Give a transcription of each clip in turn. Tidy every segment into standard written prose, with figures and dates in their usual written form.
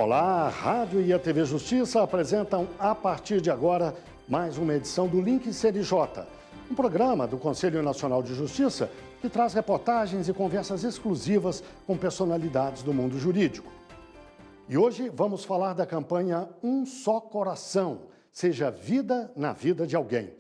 Olá, a Rádio e a TV Justiça apresentam a partir de agora mais uma edição do Link CNJ, um programa do Conselho Nacional de Justiça que traz reportagens e conversas exclusivas com personalidades do mundo jurídico. E hoje vamos falar da campanha Um Só Coração, seja vida na vida de alguém.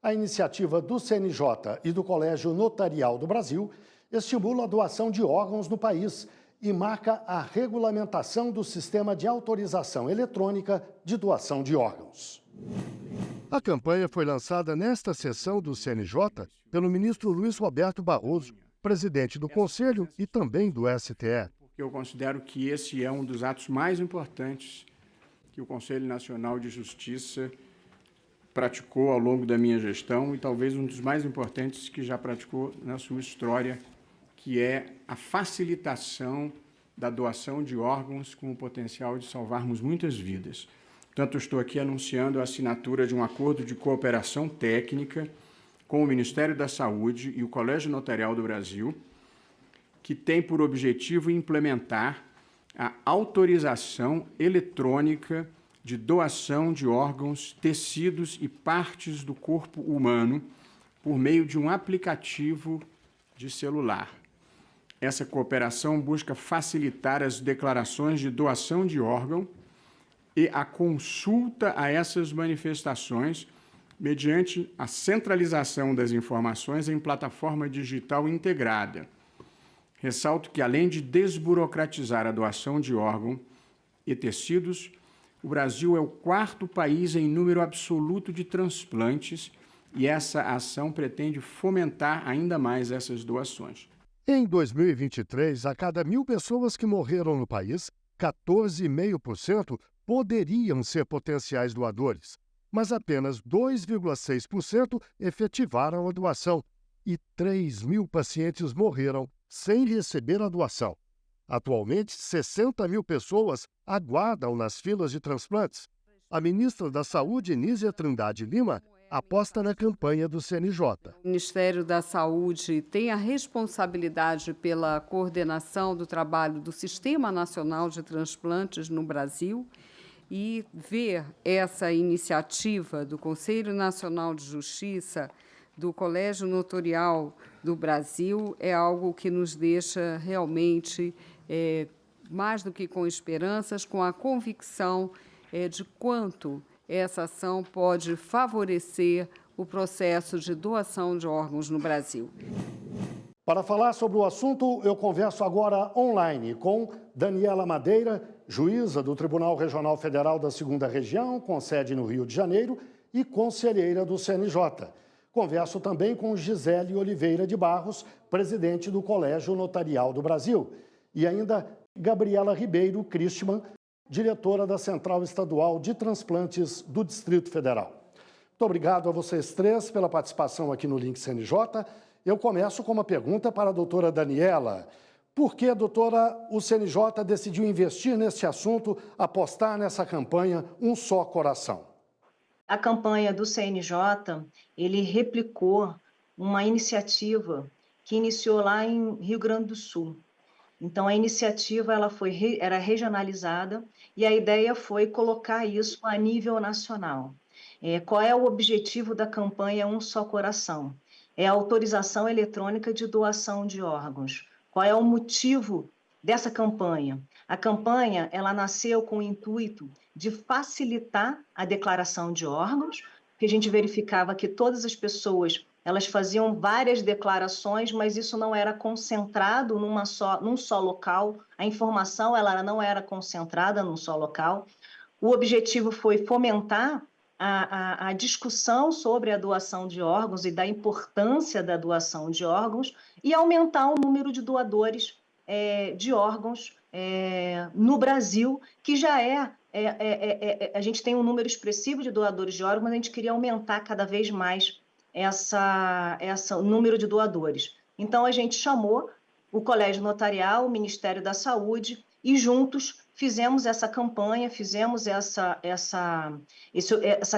A iniciativa do CNJ e do Colégio Notarial do Brasil estimula a doação de órgãos no país e marca a regulamentação do sistema de autorização eletrônica de doação de órgãos. A campanha foi lançada nesta sessão do CNJ pelo ministro Luiz Roberto Barroso, presidente do Conselho e também do STF. Eu considero que esse é um dos atos mais importantes que o Conselho Nacional de Justiça praticou ao longo da minha gestão e talvez um dos mais importantes que já praticou na sua história, que é a facilitação da doação de órgãos com o potencial de salvarmos muitas vidas. Portanto, eu estou aqui anunciando a assinatura de um acordo de cooperação técnica com o Ministério da Saúde e o Colégio Notarial do Brasil, que tem por objetivo implementar a autorização eletrônica de doação de órgãos, tecidos e partes do corpo humano por meio de um aplicativo de celular. Essa cooperação busca facilitar as declarações de doação de órgão e a consulta a essas manifestações mediante a centralização das informações em plataforma digital integrada. Ressalto que, além de desburocratizar a doação de órgão e tecidos, o Brasil é o quarto país em número absoluto de transplantes e essa ação pretende fomentar ainda mais essas doações. Em 2023, a cada 1.000 pessoas que morreram no país, 14,5% poderiam ser potenciais doadores, mas apenas 2,6% efetivaram a doação e 3.000 pacientes morreram sem receber a doação. Atualmente, 60.000 pessoas aguardam nas filas de transplantes. A ministra da Saúde, Nízia Trindade Lima, aposta na campanha do CNJ. O Ministério da Saúde tem a responsabilidade pela coordenação do trabalho do Sistema Nacional de Transplantes no Brasil e ver essa iniciativa do Conselho Nacional de Justiça, do Colégio Notarial do Brasil, é algo que nos deixa realmente, mais do que com esperanças, com a convicção de quanto essa ação pode favorecer o processo de doação de órgãos no Brasil. Para falar sobre o assunto, eu converso agora online com Daniela Madeira, juíza do Tribunal Regional Federal da 2ª Região, com sede no Rio de Janeiro, e conselheira do CNJ. Converso também com Gisele Oliveira de Barros, presidente do Colégio Notarial do Brasil. E ainda Gabriela Ribeiro Christman, diretora da Central Estadual de Transplantes do Distrito Federal. Muito obrigado a vocês três pela participação aqui no Link CNJ. Eu começo com uma pergunta para a doutora Daniela. Por que, doutora, o CNJ decidiu investir nesse assunto, apostar nessa campanha Um Só Coração? A campanha do CNJ, ele replicou uma iniciativa que iniciou lá em Rio Grande do Sul. Então, a iniciativa era regionalizada e a ideia foi colocar isso a nível nacional. Qual é o objetivo da campanha Um Só Coração? É a autorização eletrônica de doação de órgãos. Qual é o motivo dessa campanha? A campanha, ela nasceu com o intuito de facilitar a declaração de órgãos, porque a gente verificava que todas as pessoas, elas faziam várias declarações, mas isso não era concentrado num só local, a informação ela não era concentrada num só local. O objetivo foi fomentar a discussão sobre a doação de órgãos e da importância da doação de órgãos e aumentar o número de doadores de órgãos no Brasil, que já a gente tem um número expressivo de doadores de órgãos, mas a gente queria aumentar cada vez mais o número de doadores. Então, a gente chamou o Colégio Notarial, o Ministério da Saúde, e juntos fizemos essa campanha, fizemos essa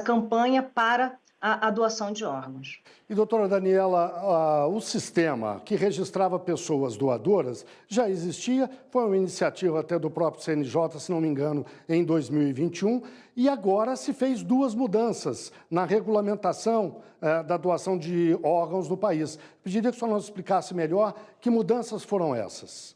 campanha para a doação de órgãos. E, doutora Daniela, o sistema que registrava pessoas doadoras já existia, foi uma iniciativa até do próprio CNJ, se não me engano, em 2021, e agora se fez duas mudanças na regulamentação da doação de órgãos no país. Pediria que o senhor nos explicasse melhor que mudanças foram essas.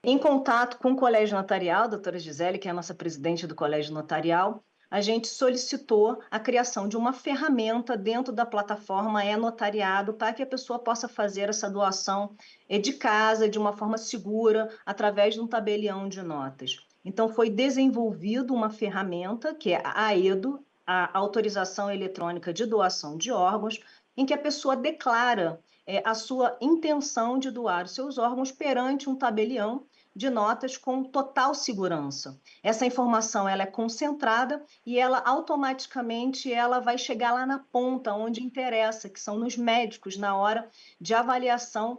Em contato com o Colégio Notarial, a doutora Gisele, que é a nossa presidente do Colégio Notarial, a gente solicitou a criação de uma ferramenta dentro da plataforma e-notariado para que a pessoa possa fazer essa doação de casa, de uma forma segura, através de um tabelião de notas. Então, foi desenvolvido uma ferramenta, que é a AEDO, a Autorização Eletrônica de Doação de Órgãos, em que a pessoa declara a sua intenção de doar os seus órgãos perante um tabelião de notas com total segurança. Essa informação ela é concentrada e ela automaticamente ela vai chegar lá na ponta, onde interessa, que são nos médicos, na hora de avaliação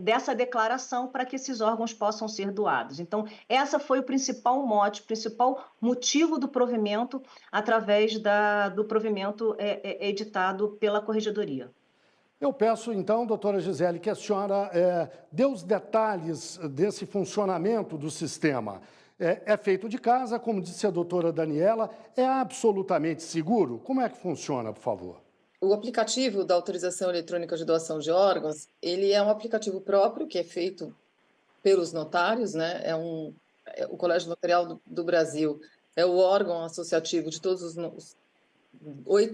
dessa declaração para que esses órgãos possam ser doados. Então, essa foi o principal mote, o principal motivo do provimento, através do provimento editado pela Corregedoria. Eu peço, então, doutora Gisele, que a senhora dê os detalhes desse funcionamento do sistema. É feito de casa, como disse a doutora Daniela, é absolutamente seguro? Como é que funciona, por favor? O aplicativo da Autorização Eletrônica de Doação de Órgãos, ele é um aplicativo próprio, que é feito pelos notários, né? O Colégio Notarial do Brasil é o órgão associativo de todos os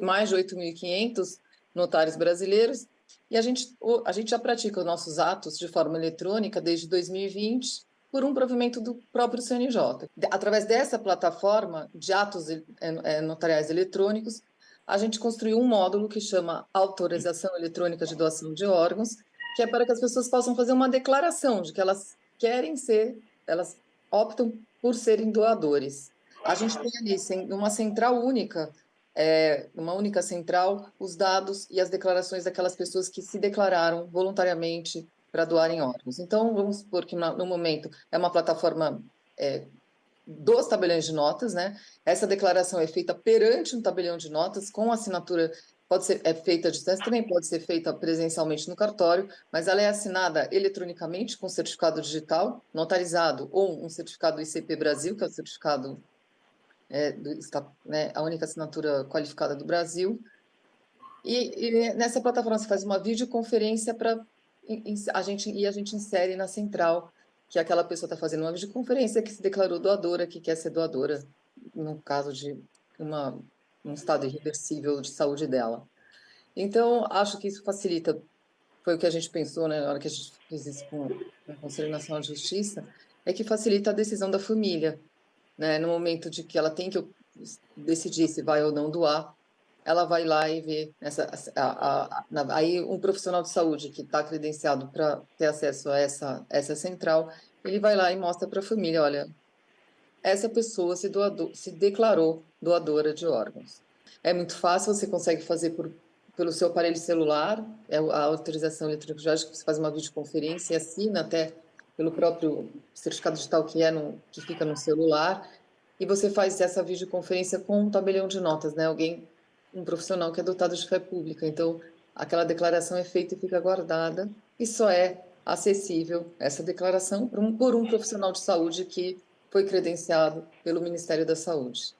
mais de 8.500 notários brasileiros, e a gente já pratica os nossos atos de forma eletrônica desde 2020 por um provimento do próprio CNJ. Através dessa plataforma de atos notariais eletrônicos, a gente construiu um módulo que chama Autorização Eletrônica de Doação de Órgãos, que é para que as pessoas possam fazer uma declaração de que elas elas optam por serem doadores. A gente tem ali, numa central única, uma única central, os dados e as declarações daquelas pessoas que se declararam voluntariamente para doarem órgãos. Então, vamos supor que no momento é uma plataforma dos tabeliões de notas, né? Essa declaração é feita perante um tabelião de notas, com assinatura, pode ser feita à distância, também pode ser feita presencialmente no cartório, mas ela é assinada eletronicamente com certificado digital, notarizado, ou um certificado ICP Brasil, que é o certificado a única assinatura qualificada do Brasil, e nessa plataforma você faz uma videoconferência a gente insere na central que aquela pessoa está fazendo uma videoconferência que se declarou doadora, que quer ser doadora, no caso de um estado irreversível de saúde dela. Então, acho que isso facilita, foi o que a gente pensou, né, na hora que a gente fez isso com o Conselho Nacional de Justiça, é que facilita a decisão da família, né, no momento de que ela tem que decidir se vai ou não doar, ela vai lá e vê aí um profissional de saúde que está credenciado para ter acesso a essa central, ele vai lá e mostra para a família, olha, essa pessoa se declarou doadora de órgãos. É muito fácil, você consegue fazer pelo seu aparelho celular, a autorização eletrônica de órgãos, você faz uma videoconferência e assina até pelo próprio certificado digital que fica no celular, e você faz essa videoconferência com um tabelião de notas, né? Um profissional que é dotado de fé pública. Então, aquela declaração é feita e fica guardada, e só é acessível essa declaração por um profissional de saúde que foi credenciado pelo Ministério da Saúde.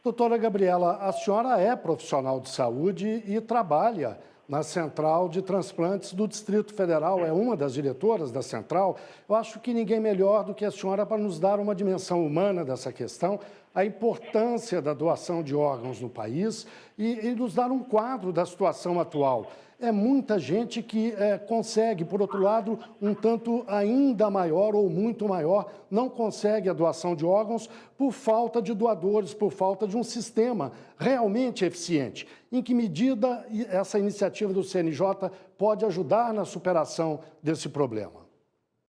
Doutora Gabriela, a senhora é profissional de saúde e trabalha na Central de Transplantes do Distrito Federal, é uma das diretoras da Central. Eu acho que ninguém melhor do que a senhora para nos dar uma dimensão humana dessa questão, a importância da doação de órgãos no país e nos dar um quadro da situação atual. É muita gente que consegue, por outro lado, um tanto ainda maior ou muito maior, não consegue a doação de órgãos por falta de doadores, por falta de um sistema realmente eficiente. Em que medida essa iniciativa do CNJ pode ajudar na superação desse problema?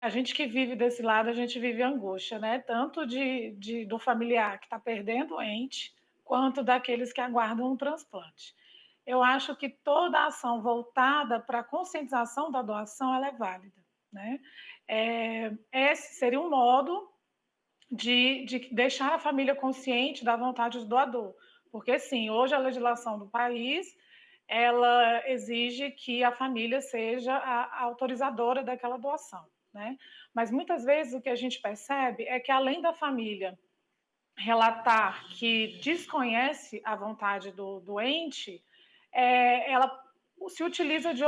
A gente que vive desse lado, a gente vive angústia, né? Tanto do familiar que está perdendo o ente, quanto daqueles que aguardam um transplante. Eu acho que toda a ação voltada para a conscientização da doação ela é válida, né? Esse seria um modo de deixar a família consciente da vontade do doador, Porque, sim, hoje a legislação do país, ela exige que a família seja a autorizadora daquela doação, né? Mas, muitas vezes, o que a gente percebe é que, além da família relatar que desconhece a vontade do doente, ela se utiliza de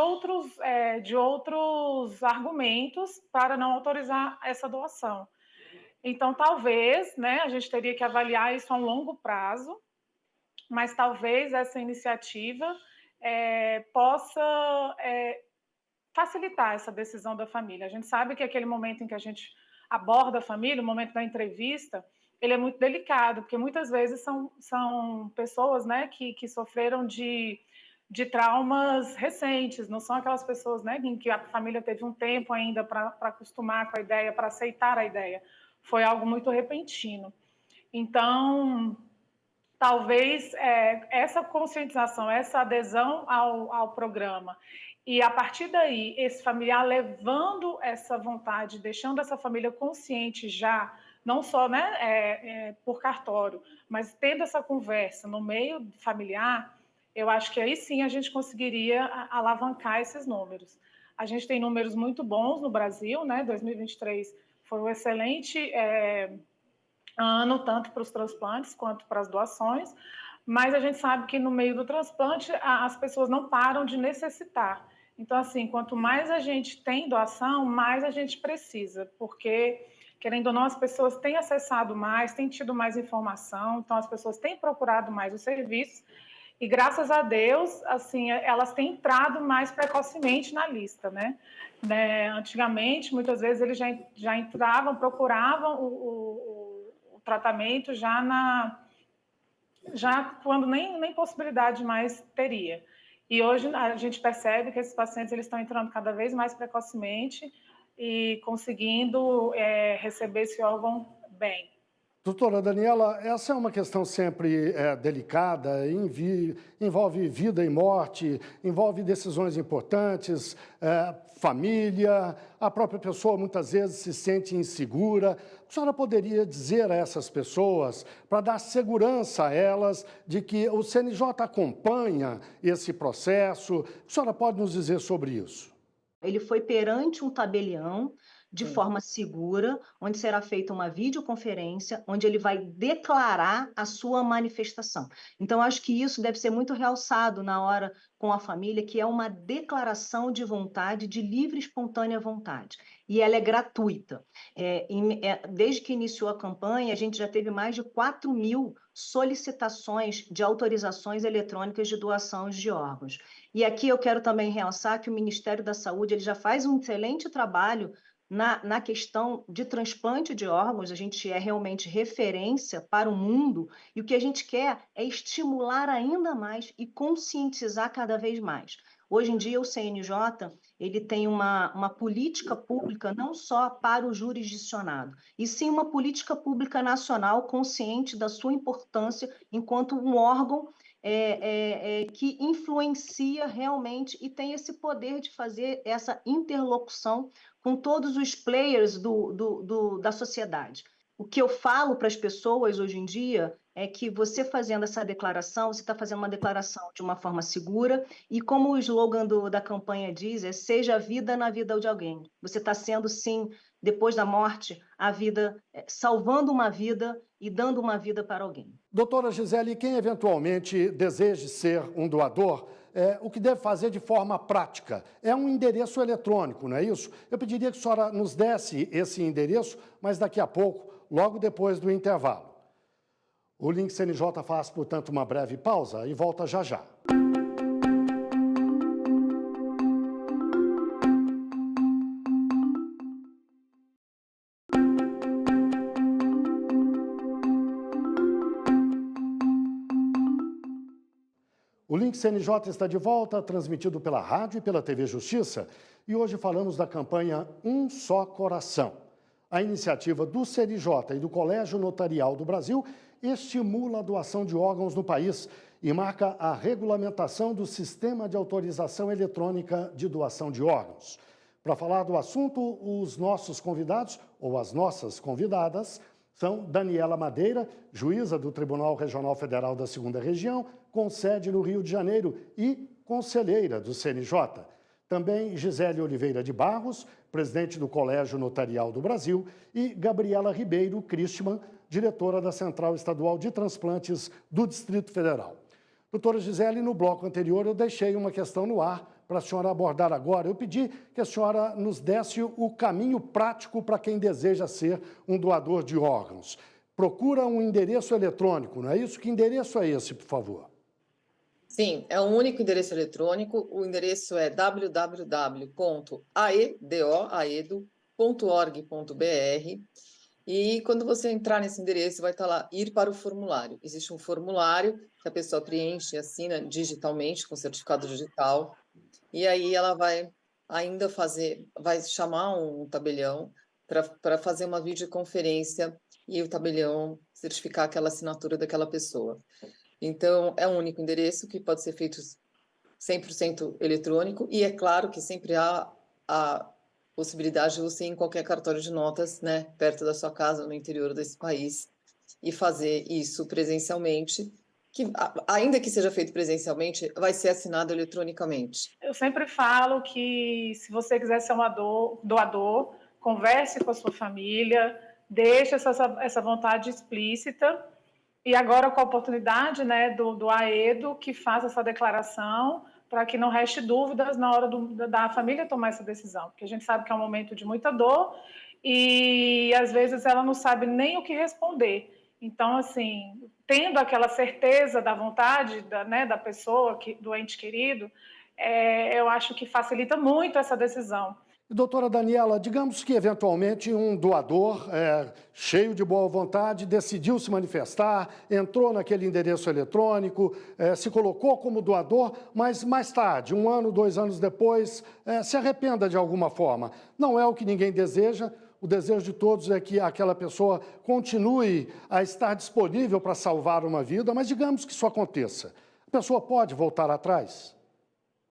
outros argumentos para não autorizar essa doação. Então, talvez, né, a gente teria que avaliar isso a um longo prazo, mas talvez essa iniciativa possa facilitar essa decisão da família. A gente sabe que aquele momento em que a gente aborda a família, o momento da entrevista, ele é muito delicado, porque muitas vezes são pessoas, né, que sofreram de traumas recentes, não são aquelas pessoas, né, em que a família teve um tempo ainda para acostumar com a ideia, para aceitar a ideia. Foi algo muito repentino. Então, talvez essa conscientização, essa adesão ao programa, e a partir daí, esse familiar levando essa vontade, deixando essa família consciente já, não só, né, por cartório, mas tendo essa conversa no meio familiar, eu acho que aí sim a gente conseguiria alavancar esses números. A gente tem números muito bons no Brasil, né? 2023 foi um excelente ano, tanto para os transplantes quanto para as doações, mas a gente sabe que no meio do transplante as pessoas não param de necessitar. Então, assim, quanto mais a gente tem doação, mais a gente precisa, porque, querendo ou não, as pessoas têm acessado mais, têm tido mais informação, então as pessoas têm procurado mais os serviços, e graças a Deus, assim, elas têm entrado mais precocemente na lista, né? Antigamente, muitas vezes, eles já entravam, procuravam o tratamento já quando nem possibilidade mais teria. E hoje a gente percebe que esses pacientes eles estão entrando cada vez mais precocemente e conseguindo receber esse órgão bem. Doutora Daniela, essa é uma questão sempre delicada, envolve vida e morte, envolve decisões importantes, família, a própria pessoa muitas vezes se sente insegura. A senhora poderia dizer a essas pessoas, para dar segurança a elas, de que o CNJ acompanha esse processo? A senhora pode nos dizer sobre isso? Ele foi perante um tabelião, de forma segura, onde será feita uma videoconferência, onde ele vai declarar a sua manifestação. Então, acho que isso deve ser muito realçado na hora com a família, que é uma declaração de vontade, de livre e espontânea vontade. E ela é gratuita. Desde que iniciou a campanha, a gente já teve mais de 4.000 solicitações de autorizações eletrônicas de doação de órgãos. E aqui eu quero também realçar que o Ministério da Saúde ele já faz um excelente trabalho na questão de transplante de órgãos. A gente é realmente referência para o mundo e o que a gente quer é estimular ainda mais e conscientizar cada vez mais. Hoje em dia, o CNJ ele tem uma política pública não só para o jurisdicionado, e sim uma política pública nacional consciente da sua importância enquanto um órgão que influencia realmente e tem esse poder de fazer essa interlocução com todos os players da sociedade. O que eu falo para as pessoas hoje em dia é que você fazendo essa declaração, você está fazendo uma declaração de uma forma segura e como o slogan da campanha diz, seja a vida na vida de alguém. Você está sendo, sim, depois da morte, a vida, salvando uma vida e dando uma vida para alguém. Doutora Gisele, quem eventualmente deseje ser um doador, o que deve fazer de forma prática? É um endereço eletrônico, não é isso? Eu pediria que a senhora nos desse esse endereço, mas daqui a pouco, logo depois do intervalo. O Link CNJ faz, portanto, uma breve pausa e volta já já. O Link CNJ está de volta, transmitido pela rádio e pela TV Justiça, e hoje falamos da campanha Um Só Coração. A iniciativa do CNJ e do Colégio Notarial do Brasil estimula a doação de órgãos no país e marca a regulamentação do Sistema de Autorização Eletrônica de Doação de Órgãos. Para falar do assunto, os nossos convidados, ou as nossas convidadas, São Daniela Madeira, juíza do Tribunal Regional Federal da 2ª Região, com sede no Rio de Janeiro e conselheira do CNJ. Também Gisele Oliveira de Barros, presidente do Colégio Notarial do Brasil, e Gabriela Ribeiro Christmann, diretora da Central Estadual de Transplantes do Distrito Federal. Doutora Gisele, no bloco anterior eu deixei uma questão no ar para a senhora abordar agora. Eu pedi que a senhora nos desse o caminho prático para quem deseja ser um doador de órgãos. Procura um endereço eletrônico, não é isso? Que endereço é esse, por favor? Sim, é um único endereço eletrônico. O endereço é www.aedo.org.br. E quando você entrar nesse endereço, vai estar lá, ir para o formulário. Existe um formulário que a pessoa preenche e assina digitalmente, com certificado digital. E aí ela vai ainda vai chamar um tabelião para fazer uma videoconferência e o tabelião certificar aquela assinatura daquela pessoa. Então, é um único endereço que pode ser feito 100% eletrônico e é claro que sempre há a possibilidade de você ir em qualquer cartório de notas, né, perto da sua casa, no interior desse país, e fazer isso presencialmente, que ainda que seja feito presencialmente, vai ser assinado eletronicamente. Eu sempre falo que se você quiser ser um doador, converse com a sua família, deixe essa vontade explícita, e agora com a oportunidade, né, do AEDO, que faça essa declaração, para que não reste dúvidas na hora da família tomar essa decisão, porque a gente sabe que é um momento de muita dor e às vezes ela não sabe nem o que responder. Então, assim, tendo aquela certeza da vontade da pessoa, do ente querido, eu acho que facilita muito essa decisão. Doutora Daniela, digamos que eventualmente um doador cheio de boa vontade decidiu se manifestar, entrou naquele endereço eletrônico, se colocou como doador, mas mais tarde, 1 ano, 2 anos depois, se arrependa de alguma forma. Não é o que ninguém deseja. O desejo de todos é que aquela pessoa continue a estar disponível para salvar uma vida, mas digamos que isso aconteça. A pessoa pode voltar atrás?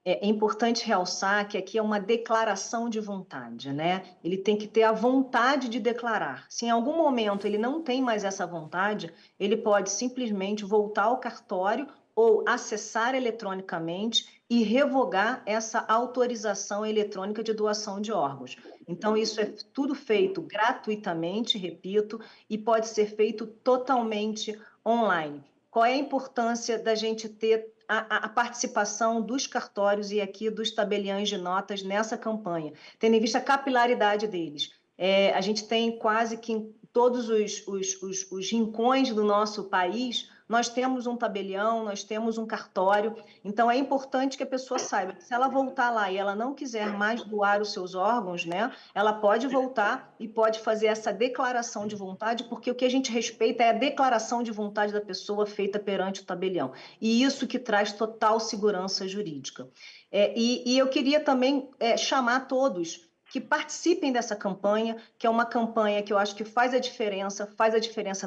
É importante realçar que aqui é uma declaração de vontade, né? Ele tem que ter a vontade de declarar. Se em algum momento ele não tem mais essa vontade, ele pode simplesmente voltar ao cartório ou acessar eletronicamente e revogar essa autorização eletrônica de doação de órgãos. Então, isso é tudo feito gratuitamente, repito, e pode ser feito totalmente online. Qual é a importância da gente ter a participação dos cartórios e aqui dos tabeliães de notas nessa campanha, tendo em vista a capilaridade deles? A gente tem quase que em todos os rincões do nosso país, nós temos um tabelião, nós temos um cartório, então é importante que a pessoa saiba que se ela voltar lá e ela não quiser mais doar os seus órgãos, né, ela pode voltar e pode fazer essa declaração de vontade, porque o que a gente respeita é a declaração de vontade da pessoa feita perante o tabelião, e isso que traz total segurança jurídica. E eu queria também chamar todos que participem dessa campanha, que é uma campanha que eu acho que faz a diferença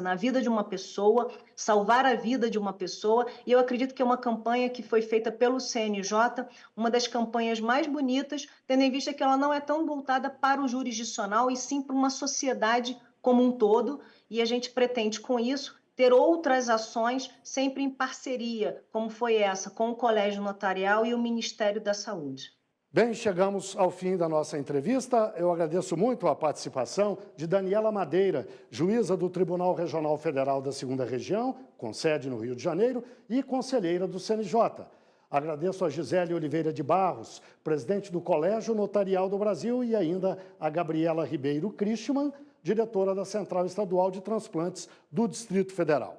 na vida de uma pessoa, salvar a vida de uma pessoa, e eu acredito que é uma campanha que foi feita pelo CNJ, uma das campanhas mais bonitas, tendo em vista que ela não é tão voltada para o jurisdicional, e sim para uma sociedade como um todo, e a gente pretende, com isso, ter outras ações sempre em parceria, como foi essa, com o Colégio Notarial e o Ministério da Saúde. Bem, chegamos ao fim da nossa entrevista. Eu agradeço muito a participação de Daniela Madeira, juíza do Tribunal Regional Federal da 2ª Região, com sede no Rio de Janeiro, e conselheira do CNJ. Agradeço a Gisele Oliveira de Barros, presidente do Colégio Notarial do Brasil, e ainda a Gabriela Ribeiro Christmann, diretora da Central Estadual de Transplantes do Distrito Federal.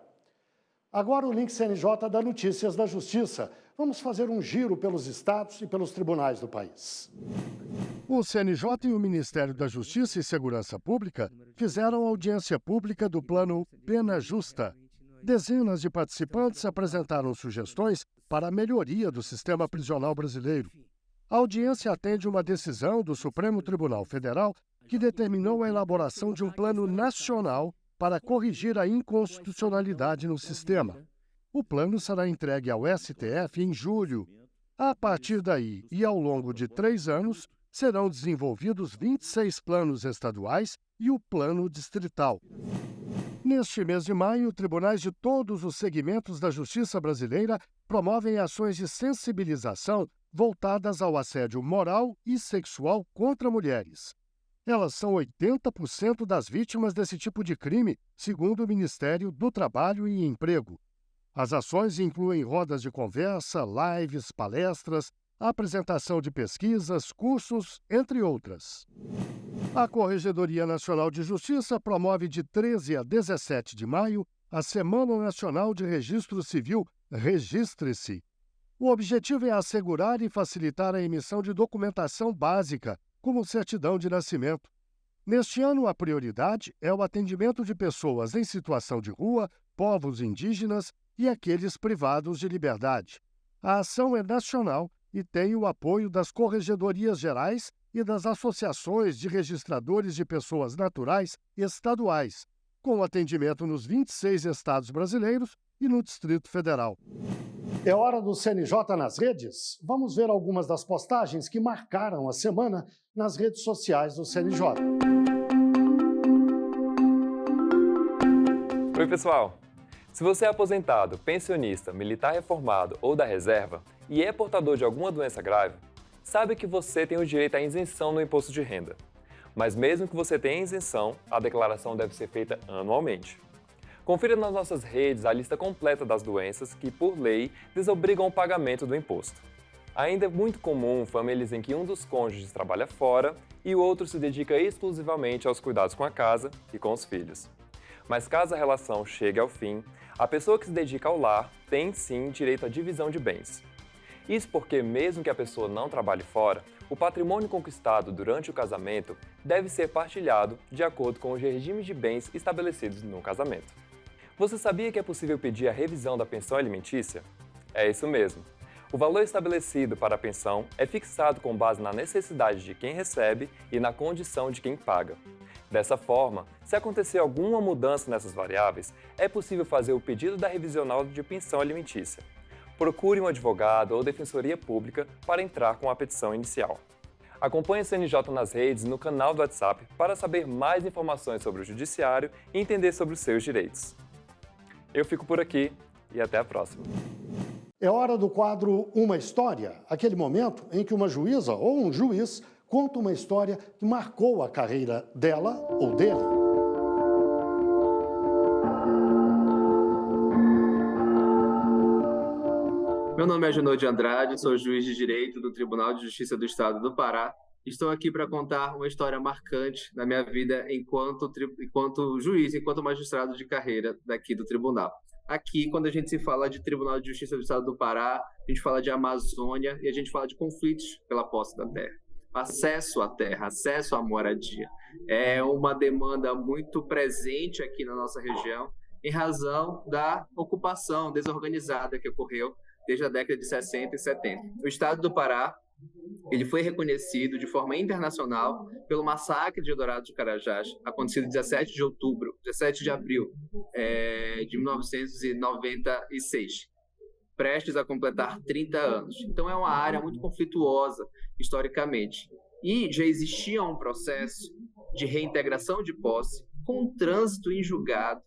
Agora o link CNJ dá notícias da Justiça. Vamos fazer um giro pelos estados e pelos tribunais do país. O CNJ e o Ministério da Justiça e Segurança Pública fizeram audiência pública do Plano Pena Justa. Dezenas de participantes apresentaram sugestões para a melhoria do sistema prisional brasileiro. A audiência atende uma decisão do Supremo Tribunal Federal que determinou a elaboração de um plano nacional para corrigir a inconstitucionalidade no sistema. O plano será entregue ao STF em julho. A partir daí e ao longo de 3 anos, serão desenvolvidos 26 planos estaduais e o plano distrital. Neste mês de maio, tribunais de todos os segmentos da justiça brasileira promovem ações de sensibilização voltadas ao assédio moral e sexual contra mulheres. Elas são 80% das vítimas desse tipo de crime, segundo o Ministério do Trabalho e Emprego. As ações incluem rodas de conversa, lives, palestras, apresentação de pesquisas, cursos, entre outras. A Corregedoria Nacional de Justiça promove de 13 a 17 de maio a Semana Nacional de Registro Civil Registre-se. O objetivo é assegurar e facilitar a emissão de documentação básica, como certidão de nascimento. Neste ano, a prioridade é o atendimento de pessoas em situação de rua, povos indígenas e aqueles privados de liberdade. A ação é nacional e tem o apoio das Corregedorias Gerais e das associações de registradores de pessoas naturais estaduais, com atendimento nos 26 estados brasileiros e no Distrito Federal. É hora do CNJ nas redes? Vamos ver algumas das postagens que marcaram a semana nas redes sociais do CNJ. Oi, pessoal! Se você é aposentado, pensionista, militar reformado ou da reserva e é portador de alguma doença grave, sabe que você tem o direito à isenção no imposto de renda. Mas mesmo que você tenha isenção, a declaração deve ser feita anualmente. Confira nas nossas redes a lista completa das doenças que, por lei, desobrigam o pagamento do imposto. Ainda é muito comum famílias em que um dos cônjuges trabalha fora e o outro se dedica exclusivamente aos cuidados com a casa e com os filhos. Mas caso a relação chegue ao fim, a pessoa que se dedica ao lar tem sim direito à divisão de bens. Isso porque, mesmo que a pessoa não trabalhe fora, o patrimônio conquistado durante o casamento deve ser partilhado de acordo com os regimes de bens estabelecidos no casamento. Você sabia que é possível pedir a revisão da pensão alimentícia? É isso mesmo. O valor estabelecido para a pensão é fixado com base na necessidade de quem recebe e na condição de quem paga. Dessa forma, se acontecer alguma mudança nessas variáveis, é possível fazer o pedido da revisional de pensão alimentícia. Procure um advogado ou defensoria pública para entrar com a petição inicial. Acompanhe o CNJ nas redes e no canal do WhatsApp para saber mais informações sobre o Judiciário e entender sobre os seus direitos. Eu fico por aqui e até a próxima. É hora do quadro Uma História, aquele momento em que uma juíza ou um juiz conta uma história que marcou a carreira dela ou dele. Meu nome é Junô de Andrade, sou juiz de Direito do Tribunal de Justiça do Estado do Pará. Estou aqui para contar uma história marcante na minha vida enquanto juiz, enquanto magistrado de carreira daqui do tribunal. Aqui, quando a gente se fala de Tribunal de Justiça do Estado do Pará, a gente fala de Amazônia e a gente fala de conflitos pela posse da terra. Acesso à terra, acesso à moradia. É uma demanda muito presente aqui na nossa região em razão da ocupação desorganizada que ocorreu desde a década de 60 e 70. O Estado do Pará ele foi reconhecido de forma internacional pelo massacre de Eldorado do Carajás, acontecido 17 de abril de 1996, prestes a completar 30 anos. Então é uma área muito conflituosa historicamente. E já existia um processo de reintegração de posse com trânsito em julgado,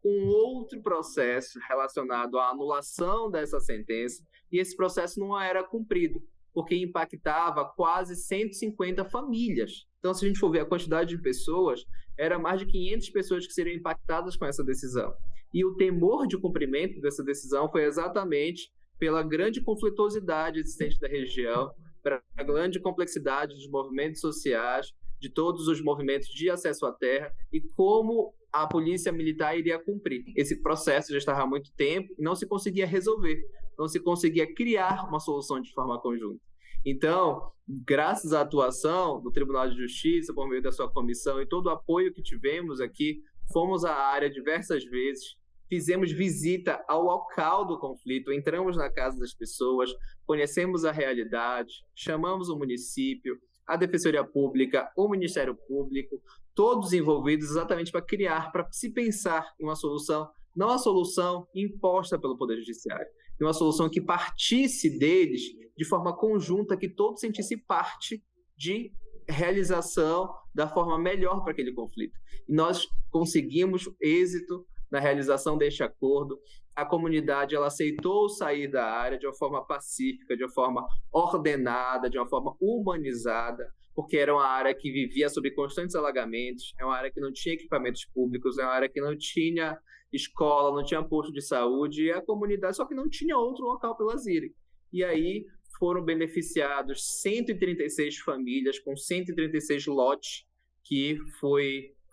com outro processo relacionado à anulação dessa sentença, e esse processo não era cumprido, porque impactava quase 150 famílias. Então, se a gente for ver a quantidade de pessoas, era mais de 500 pessoas que seriam impactadas com essa decisão. E o temor de cumprimento dessa decisão foi exatamente pela grande conflituosidade existente da região, pela grande complexidade dos movimentos sociais, de todos os movimentos de acesso à terra e como a polícia militar iria cumprir. Esse processo já estava há muito tempo e não se conseguia resolver, não se conseguia criar uma solução de forma conjunta. Então, graças à atuação do Tribunal de Justiça, por meio da sua comissão e todo o apoio que tivemos aqui, fomos à área diversas vezes, fizemos visita ao local do conflito, entramos na casa das pessoas, conhecemos a realidade, chamamos o município, a Defensoria Pública, o Ministério Público, todos envolvidos exatamente para se pensar em uma solução, não a solução imposta pelo Poder Judiciário, uma solução que partisse deles de forma conjunta, que todos sentissem parte de realização da forma melhor para aquele conflito. E nós conseguimos êxito na realização deste acordo. A comunidade ela aceitou sair da área de uma forma pacífica, de uma forma ordenada, de uma forma humanizada, porque era uma área que vivia sob constantes alagamentos, é uma área que não tinha equipamentos públicos, é uma área que não tinha escola, não tinha posto de saúde, e a comunidade só que não tinha outro local para elas irem. E aí foram beneficiados 136 famílias com 136 lotes que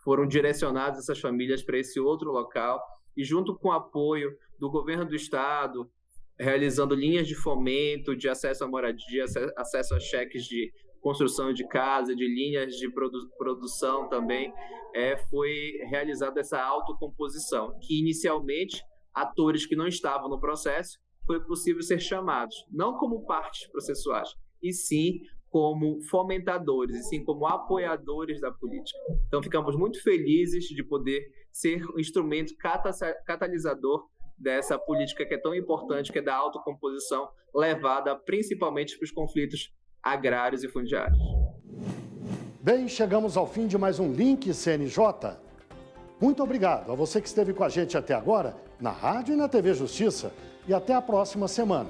foram direcionados essas famílias para esse outro local, e junto com o apoio do governo do estado, realizando linhas de fomento, de acesso à moradia, acesso a cheques de construção de casa, de linhas de produção também, foi realizada essa autocomposição, que inicialmente atores que não estavam no processo foi possível ser chamados, não como partes processuais, e sim como fomentadores, e sim como apoiadores da política. Então, ficamos muito felizes de poder ser um instrumento catalisador dessa política que é tão importante, que é da autocomposição, levada principalmente para os conflitos agrários e fundiários. Bem, chegamos ao fim de mais um Link CNJ. Muito obrigado a você que esteve com a gente até agora, na rádio e na TV Justiça. E até a próxima semana.